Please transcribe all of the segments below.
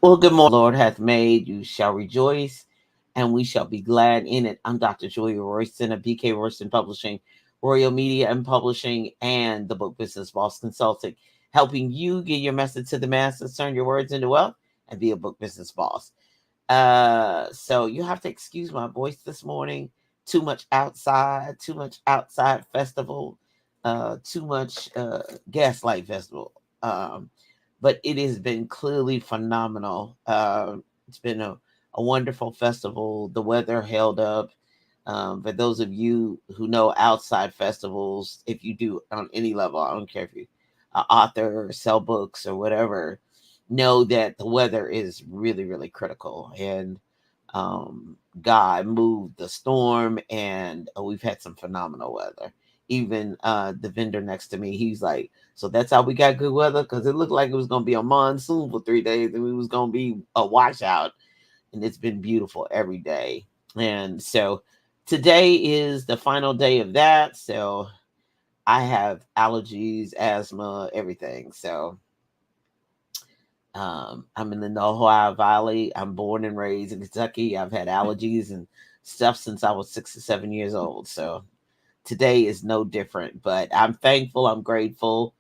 Well, good morning. Lord hath made, you shall rejoice, and we shall be glad in it. I'm Dr. Julia Royston of BK Royston Publishing, Royal Media and Publishing, and the Book Business Boss Consulting, helping you get your message to the masses, turn your words into wealth, and be a book business boss. So you have to excuse my voice this morning. Too much outside festival, too much gaslight festival. But it has been clearly phenomenal. It's been a wonderful festival. The weather held up. For those of you who know outside festivals, if you do on any level, I don't care if you author or sell books or whatever, know that the weather is really, really critical. And God moved the storm, and we've had some phenomenal weather. Even the vendor next to me, he's like, so that's how we got good weather, because it looked like it was going to be a monsoon for 3 days and it was going to be a washout. And it's been beautiful every day. And so today is the final day of that. So I have allergies, asthma, everything. So I'm in the Ohio Valley. I'm born and raised in Kentucky. I've had allergies and stuff since I was 6 or 7 years old. So today is no different, but I'm thankful. I'm grateful.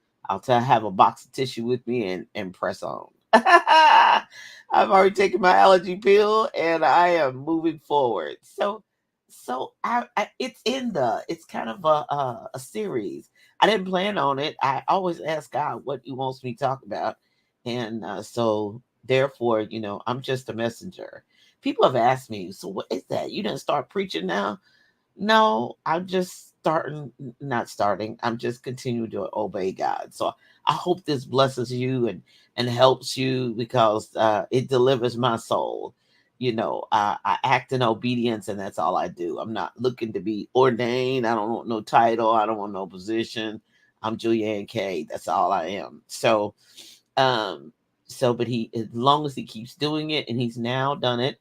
Have a box of tissue with me and press on. I've already taken my allergy pill and I am moving forward. It's kind of a series. I didn't plan on it. I always ask God what He wants me to talk about, and so therefore, I'm just a messenger. People have asked me, so what is that? You didn't start preaching now? No, I'm just not starting. I'm just continuing to obey God. So I hope this blesses you and helps you, because it delivers my soul. I act in obedience, and that's all I do. I'm not looking to be ordained. I don't want no title. I don't want no position. I'm Julianne K. That's all I am. Um, but as long as he keeps doing it, and he's now done it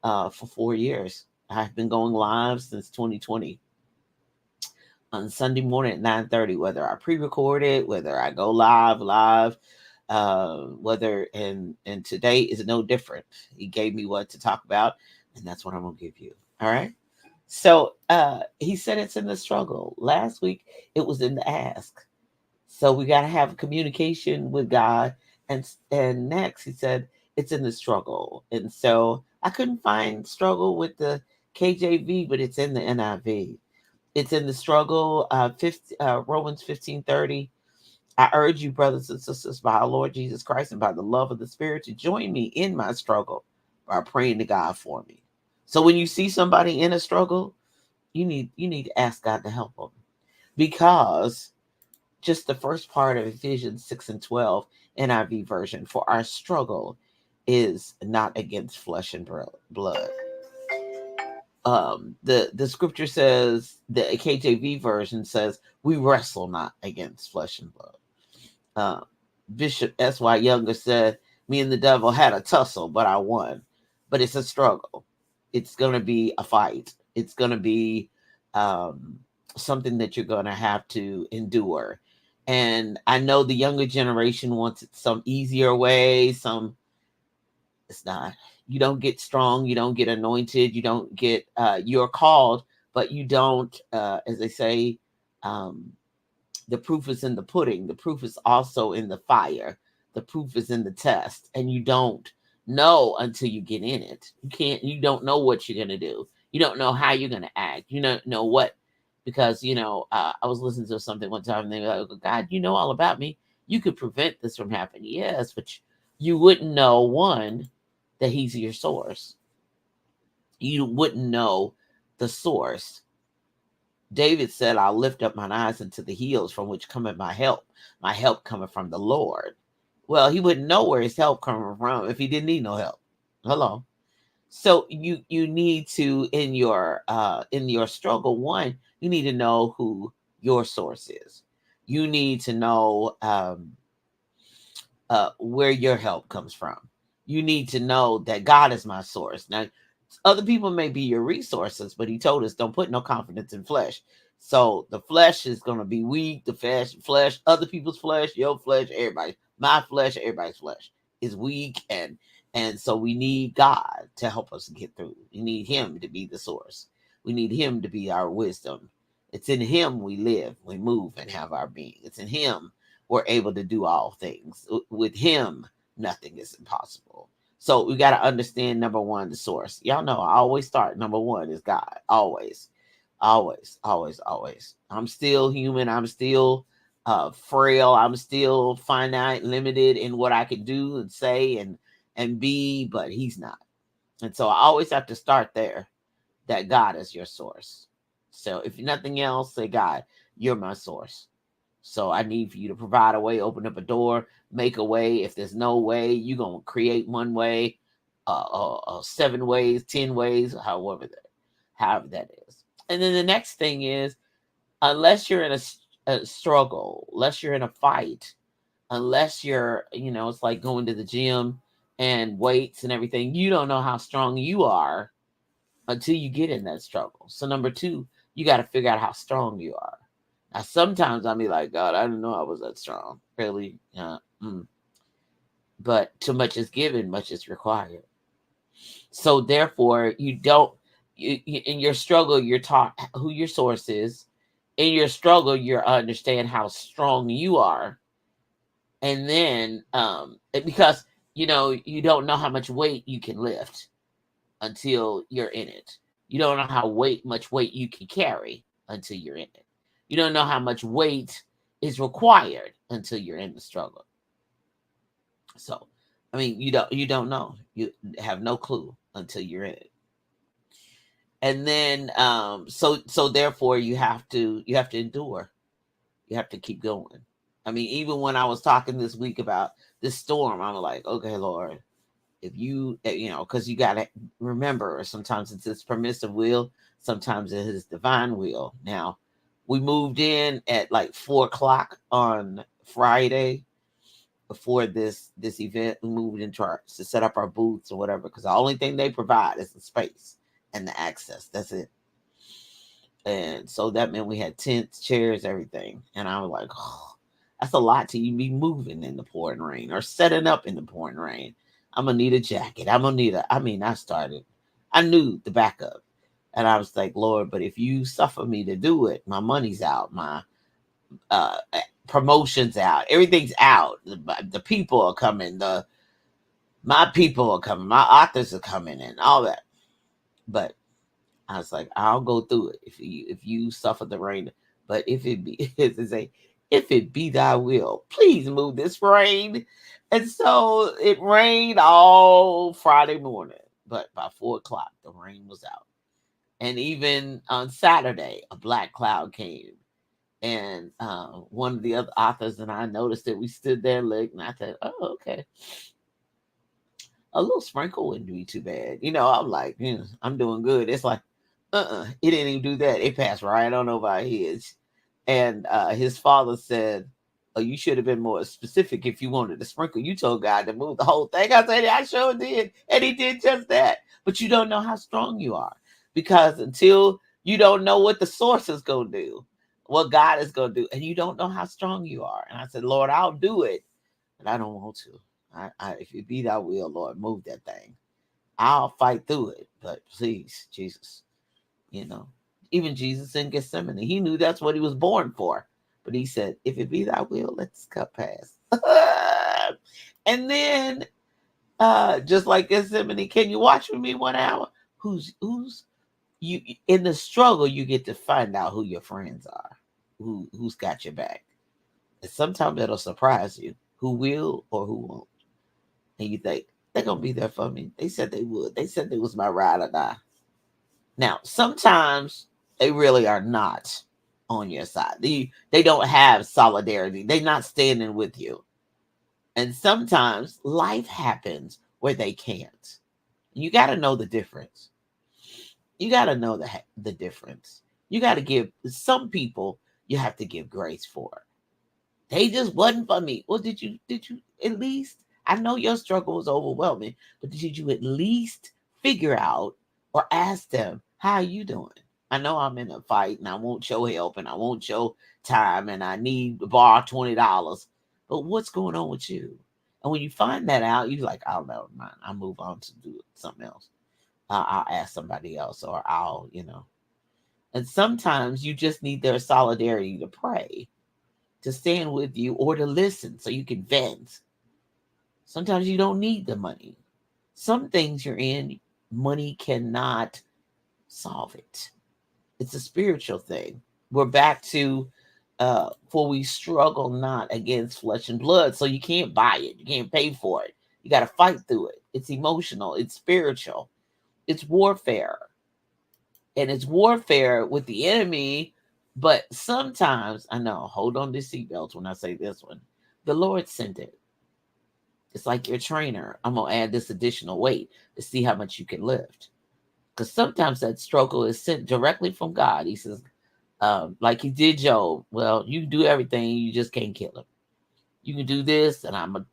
for 4 years. I've been going live since 2020 on Sunday morning at 9:30, whether I pre-record it, whether I go live, whether and today is no different. He gave me what to talk about, and that's what I'm gonna give you. All right. So he said it's in the struggle. Last week it was in the ask. So we got to have communication with God. And next, he said, it's in the struggle. And so I couldn't find struggle with the KJV, but it's in the NIV. It's in the struggle. Romans 15:30. I urge you, brothers and sisters, by our Lord Jesus Christ and by the love of the Spirit, to join me in my struggle by praying to God for me. So when you see somebody in a struggle, you need to ask God to help them, because just the first part of Ephesians 6 and 12 NIV version, for our struggle is not against flesh and blood. The scripture says, the KJV version says, we wrestle not against flesh and blood. Bishop S.Y. Younger said, me and the devil had a tussle, but I won. But it's a struggle. It's going to be a fight. It's going to be something that you're going to have to endure. And I know the younger generation wants it some easier way, it's not. You don't get strong, you don't get anointed, you don't get you're called, but you don't as they say, the proof is in the pudding. The proof is also in the fire. The proof is in the test. And you don't know until you get in it. You don't know what you're going to do. You don't know how you're going to act. You don't know what, because, I was listening to something one time and they were like, oh, God, you know all about me. You could prevent this from happening. Yes, but you wouldn't know, one, that he's your source. You wouldn't know the source. David said, I'll lift up mine eyes into the hills from which cometh my help. My help cometh from the Lord. Well, he wouldn't know where his help coming from if he didn't need no help. Hello. So you need to, in your struggle, one, you need to know who your source is. You need to know where your help comes from. You need to know that God is my source. Now, other people may be your resources, but he told us don't put no confidence in flesh. So the flesh is going to be weak. The flesh, other people's flesh, your flesh, everybody, my flesh, everybody's flesh is weak, and And so we need God to help us get through. We need him to be the source. We need him to be our wisdom. It's in him we live, we move, and have our being. It's in him we're able to do all things. With him, nothing is impossible. So we got to understand, number one, the source. Y'all know I always start, number one is God. Always, always, always, always. I'm still human. I'm still frail. I'm still finite, limited in what I can do and say and be, but he's not. And so I always have to start there, that God is your source. So if nothing else, say, God, you're my source. So I need for you to provide a way, open up a door, make a way. If there's no way, you're going to create one way, 7 ways, 10 ways, however that is. And then the next thing is, unless you're in a struggle, unless you're in a fight, unless you're, it's like going to the gym and weights and everything, you don't know how strong you are until you get in that struggle. So number 2, you got to figure out how strong you are. Now, sometimes I'll be like, God, I didn't know I was that strong. Really? But too much is given, much is required. So therefore, you don't, in your struggle, you're taught who your source is. In your struggle, you understand how strong you are. And then, because, you don't know how much weight you can lift until you're in it. You don't know how much weight you can carry until you're in it. You don't know how much weight is required until you're in the struggle. So, I mean, you don't know. You have no clue until you're in it. And then, so therefore, you have to endure. You have to keep going. I mean, even when I was talking this week about this storm, I'm like, okay, Lord, if you, because you got to remember, sometimes it's his permissive will, sometimes it's his divine will. Now, we moved in at like 4:00 on Friday before this event. We moved to set up our booths or whatever, because the only thing they provide is the space and the access. That's it. And so that meant we had tents, chairs, everything. And I was like, oh, that's a lot to be moving in the pouring rain or setting up in the pouring rain. I'm going to need a jacket. I'm going to need I knew the backup. And I was like, Lord, but if you suffer me to do it, my money's out, my promotion's out, everything's out. The people are coming. My people are coming. My authors are coming and all that. But I was like, I'll go through it if you suffer the rain. But if it be, if it be thy will, please move this rain. And so it rained all Friday morning, but by 4:00, the rain was out. And even on Saturday, a black cloud came. And one of the other authors and I noticed that we stood there and looked, and I said, oh, okay. A little sprinkle wouldn't be too bad. I'm like, I'm doing good. It's like, it didn't even do that. It passed right on over our heads. And his father said, oh, you should have been more specific if you wanted to sprinkle. You told God to move the whole thing. I said, I sure did. And he did just that. But you don't know how strong you are, because until you don't know what the source is going to do, what God is going to do, and you don't know how strong you are. And I said, Lord, I'll do it, but I don't want to. If it be thy will, Lord, move that thing. I'll fight through it, but please, Jesus, even Jesus in Gethsemane, he knew that's what he was born for. But he said, if it be thy will, let this cup pass. And then, just like Gethsemane, can you watch with me 1 hour? Who's you in the struggle? You get to find out who your friends are, who's got your back. And sometimes it'll surprise you who will or who won't. And you think, they're going to be there for me. They said they would. They said they was my ride or die. Now, sometimes they really are not on your side. They don't have solidarity. They're not standing with you. And sometimes life happens where they can't. You got to know the difference. You got to know the difference. You got to give some people, you have to give grace for. They just wasn't for me. Well, did you at least, I know your struggle was overwhelming, but did you at least figure out or ask them, how are you doing? I know I'm in a fight and I want your help and I want your time and I need to borrow $20, but what's going on with you? And when you find that out, you're like, oh, never mind. I'll move on to do something else. I'll ask somebody else, or I'll. And sometimes you just need their solidarity to pray, to stand with you, or to listen so you can vent. Sometimes you don't need the money. Some things you're in, money cannot solve it. It's a spiritual thing. We're back to for we struggle not against flesh and blood. So you can't buy it. You can't pay for it. You got to fight through it. It's emotional. It's spiritual. It's warfare. And it's warfare with the enemy. But sometimes, I know, hold on to seatbelts when I say this one. The Lord sent it. It's like your trainer. I'm going to add this additional weight to see how much you can lift. Because sometimes that struggle is sent directly from God. He says, like he did Job. Well, you can do everything. You just can't kill him. You can do this, and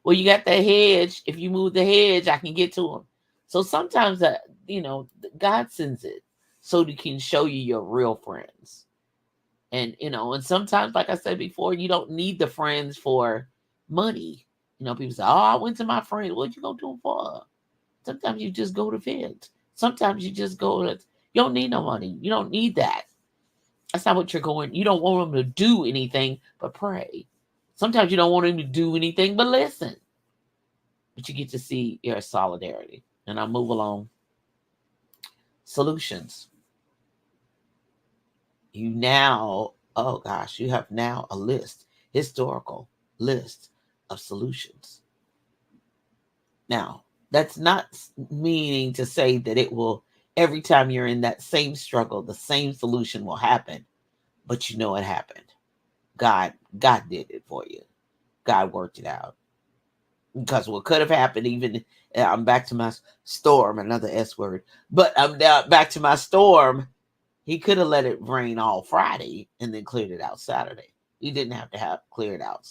well, you got the hedge. If you move the hedge, I can get to him. So sometimes God sends it so he can show you your real friends. And sometimes, like I said before, you don't need the friends for money. People say, oh, I went to my friend. What you gonna do for? Sometimes you just go to vent. Sometimes you just go to, you don't need no money. You don't need that. That's not what you're going. You don't want them to do anything but pray. Sometimes you don't want them to do anything but listen. But you get to see your solidarity. And I'll move along. Solutions. You have now a historical list of solutions. Now, that's not meaning to say that it will, every time you're in that same struggle, the same solution will happen. But you know it happened. God did it for you. God worked it out. Because what could have happened, even, I'm back to my storm, another S word, but I'm now back to my storm. He could have let it rain all Friday and then cleared it out Saturday. He didn't have to have cleared out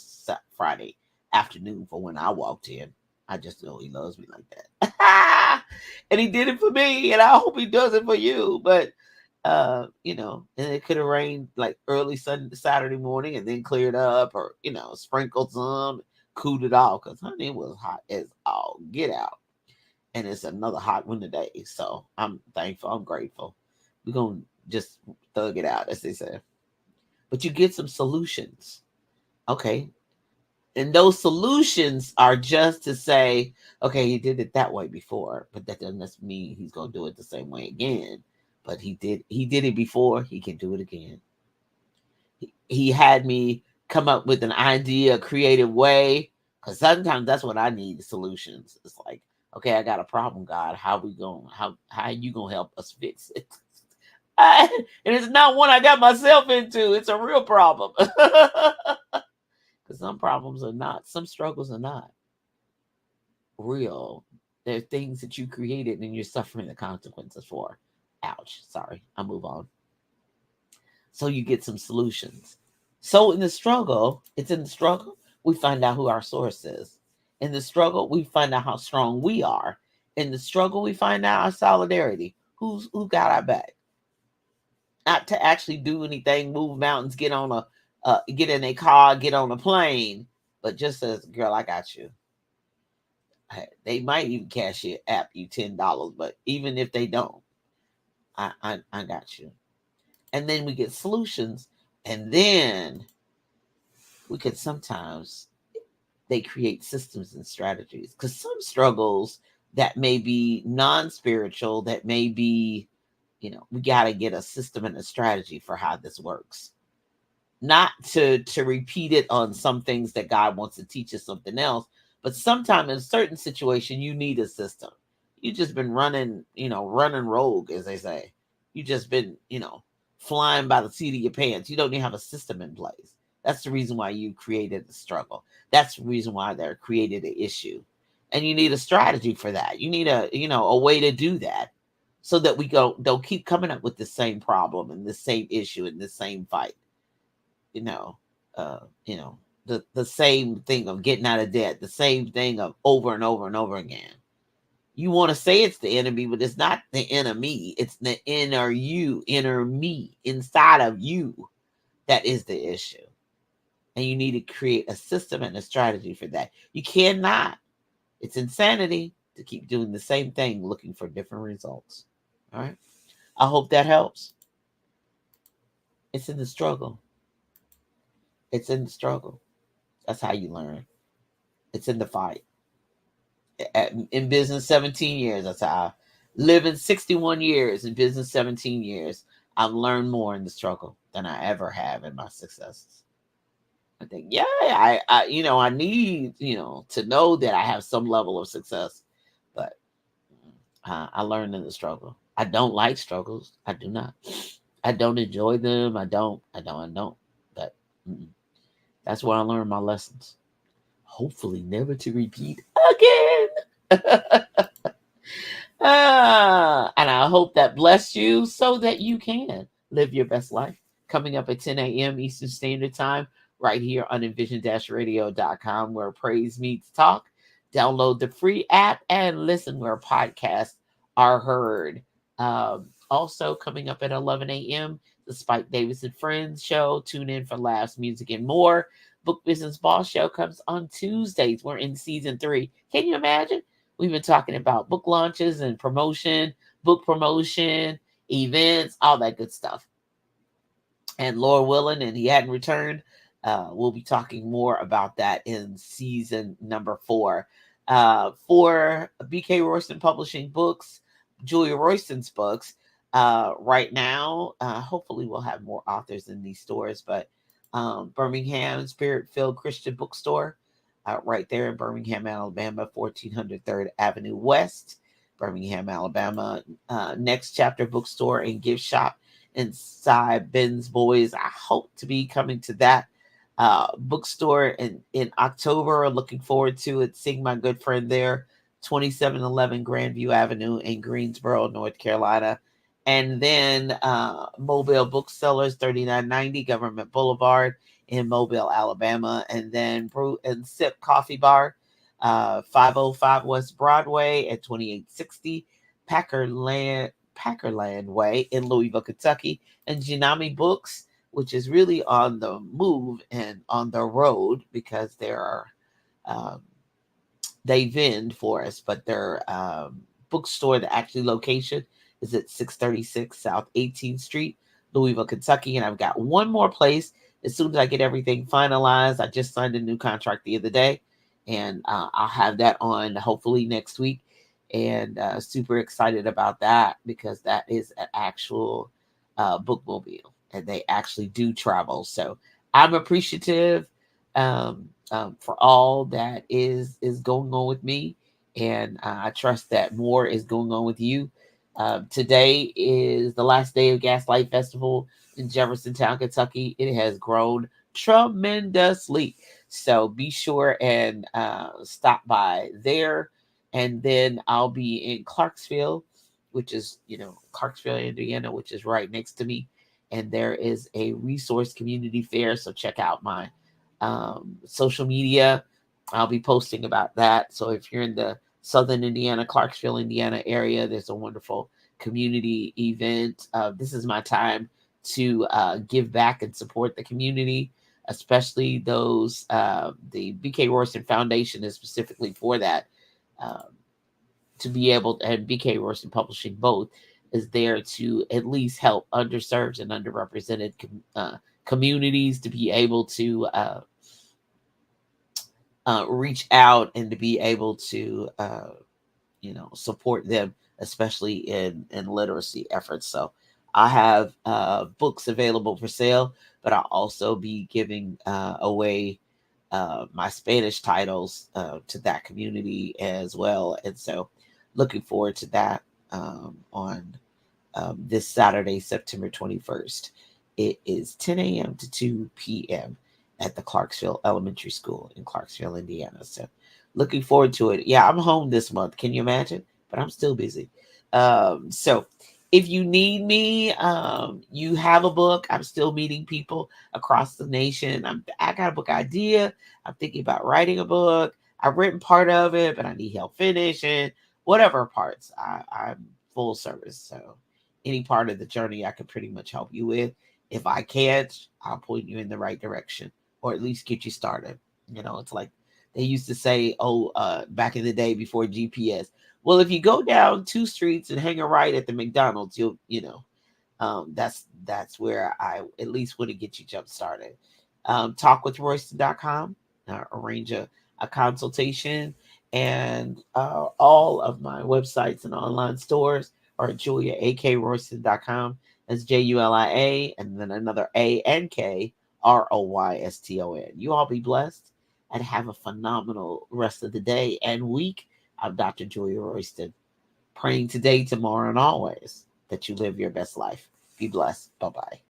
Friday afternoon for when I walked in. I just know he loves me like that. And he did it for me, and I hope he does it for you. But, and it could have rained like early Saturday morning and then cleared up, or, sprinkled some, cooled it off, because, honey, it was hot as all get out. And it's another hot one today. So I'm thankful. I'm grateful. We're going to just thug it out, as they say. But you get some solutions. Okay. And those solutions are just to say, okay, he did it that way before, but that doesn't mean he's going to do it the same way again. But he did it before. He can do it again. He had me come up with an idea, a creative way, because sometimes that's what I need, solutions. It's like, okay, I got a problem, God. How are you going to help us fix it? And it's not one I got myself into. It's a real problem. Because some struggles are not real. They're things that you created and you're suffering the consequences for. Ouch. Sorry. I'll move on. So you get some solutions. So in the struggle, we find out who our source is. In the struggle, we find out how strong we are. In the struggle, we find out our solidarity. Who got our back? Not to actually do anything, move mountains, get in a car, get on a plane, but just as, girl, I got you. They might even cash you $10, but even if they don't, I got you. And then we get solutions, and then we could sometimes, they create systems and strategies, because some struggles that may be non-spiritual, that may be, we got to get a system and a strategy for how this works. Not to repeat it on some things that God wants to teach us something else, but sometimes in a certain situation, you need a system. You just been running rogue, as they say. You just been, flying by the seat of your pants. You don't even have a system in place. That's the reason why you created the struggle. That's the reason why they're created an issue. And you need a strategy for that. You need a way to do that, so that don't keep coming up with the same problem and the same issue and the same fight. The same thing of getting out of debt, the same thing of over and over and over again. You want to say it's the enemy, but it's not the enemy. It's the inner me, inside of you, that is the issue. And you need to create a system and a strategy for that. You cannot, it's insanity to keep doing the same thing looking for different results. All right. I hope that helps. It's in the struggle. It's in the struggle. That's how you learn. It's in the fight. In business, 17 years. That's how I live in 61 years. In business, 17 years. I've learned more in the struggle than I ever have in my successes. I think, yeah, I need, to know that I have some level of success, but I learned in the struggle. I don't like struggles. I do not. I don't enjoy them. I don't. But that's where I learned my lessons. Hopefully, never to repeat again. And I hope that blessed you so that you can live your best life. Coming up at 10 a.m. Eastern Standard Time, right here on envision-radio.com, where praise meets talk. Download the free app and listen where podcasts are heard. Also, coming up at 11 a.m., the Spike Davis and Friends show. Tune in for laughs, music, and more. Book Business Boss show comes on Tuesdays. We're in season 3. Can you imagine? We've been talking about book launches and promotion, book promotion, events, all that good stuff. And Lord willing, and he hadn't returned, we'll be talking more about that in season number 4. For BK Royston Publishing Books, Julia Royston's books, right now, hopefully we'll have more authors in these stores, but Birmingham Spirit-Filled Christian Bookstore, right there in Birmingham, Alabama, 1400 3rd Avenue West, Birmingham, Alabama. Next Chapter Bookstore and Gift Shop inside Ben's Boys. I hope to be coming to that bookstore in October. Looking forward to it, seeing my good friend there, 2711 Grandview Avenue in Greensboro, North Carolina. And then Mobile Booksellers, 3990 Government Boulevard in Mobile, Alabama. And then Brew and Sip Coffee Bar, 505 West Broadway at 2860 Packerland Way in Louisville, Kentucky. And Janami Books, which is really on the move and on the road because there are they vend for us, but their bookstore, the actual location is at 636 South 18th Street, Louisville, Kentucky. And I've got one more place as soon as I get everything finalized. I just signed a new contract the other day, and I'll have that on hopefully next week. And super excited about that because that is an actual bookmobile, and they actually do travel. So I'm appreciative for all that is going on with me, and I trust that more is going on with you. Today is the last day of Gaslight Festival in Jeffersontown, Kentucky. It has grown tremendously, so be sure and stop by there. And then I'll be in Clarksville, which is, Clarksville, Indiana, which is right next to me. And there is a resource community fair. So check out my social media. I'll be posting about that. So if you're in the Southern Indiana, Clarksville, Indiana area, there's a wonderful community event. This is my time to give back and support the community, especially those, the BK Royston Foundation is specifically for that. To be able to, and BK Royston Publishing both is there to at least help underserved and underrepresented communities to be able to reach out and to be able to support them, especially in literacy efforts. So I have books available for sale, but I'll also be giving away my Spanish titles to that community as well. And so looking forward to that on this Saturday, September 21st. It is 10 a.m. to 2 p.m. at the Clarksville Elementary School in Clarksville, Indiana. So looking forward to it. Yeah, I'm home this month. Can you imagine? But I'm still busy. So if you need me, you have a book. I'm still meeting people across the nation. I got a book idea. I'm thinking about writing a book. I've written part of it, but I need help finishing. Whatever parts, I'm full service. So any part of the journey I can pretty much help you with. If I can't, I'll point you in the right direction or at least get you started. It's like they used to say, back in the day before GPS. Well, if you go down 2 streets and hang a right at the McDonald's, that's where I at least want to get you jump started. Talkwithroyston.com, arrange a consultation, and all of my websites and online stores are at JuliaAKRoyston.com. That's JULIA and then another A and K ROYSTON. You all be blessed and have a phenomenal rest of the day and week. I'm Dr. Julia Royston, praying today, tomorrow, and always that you live your best life. Be blessed. Bye bye.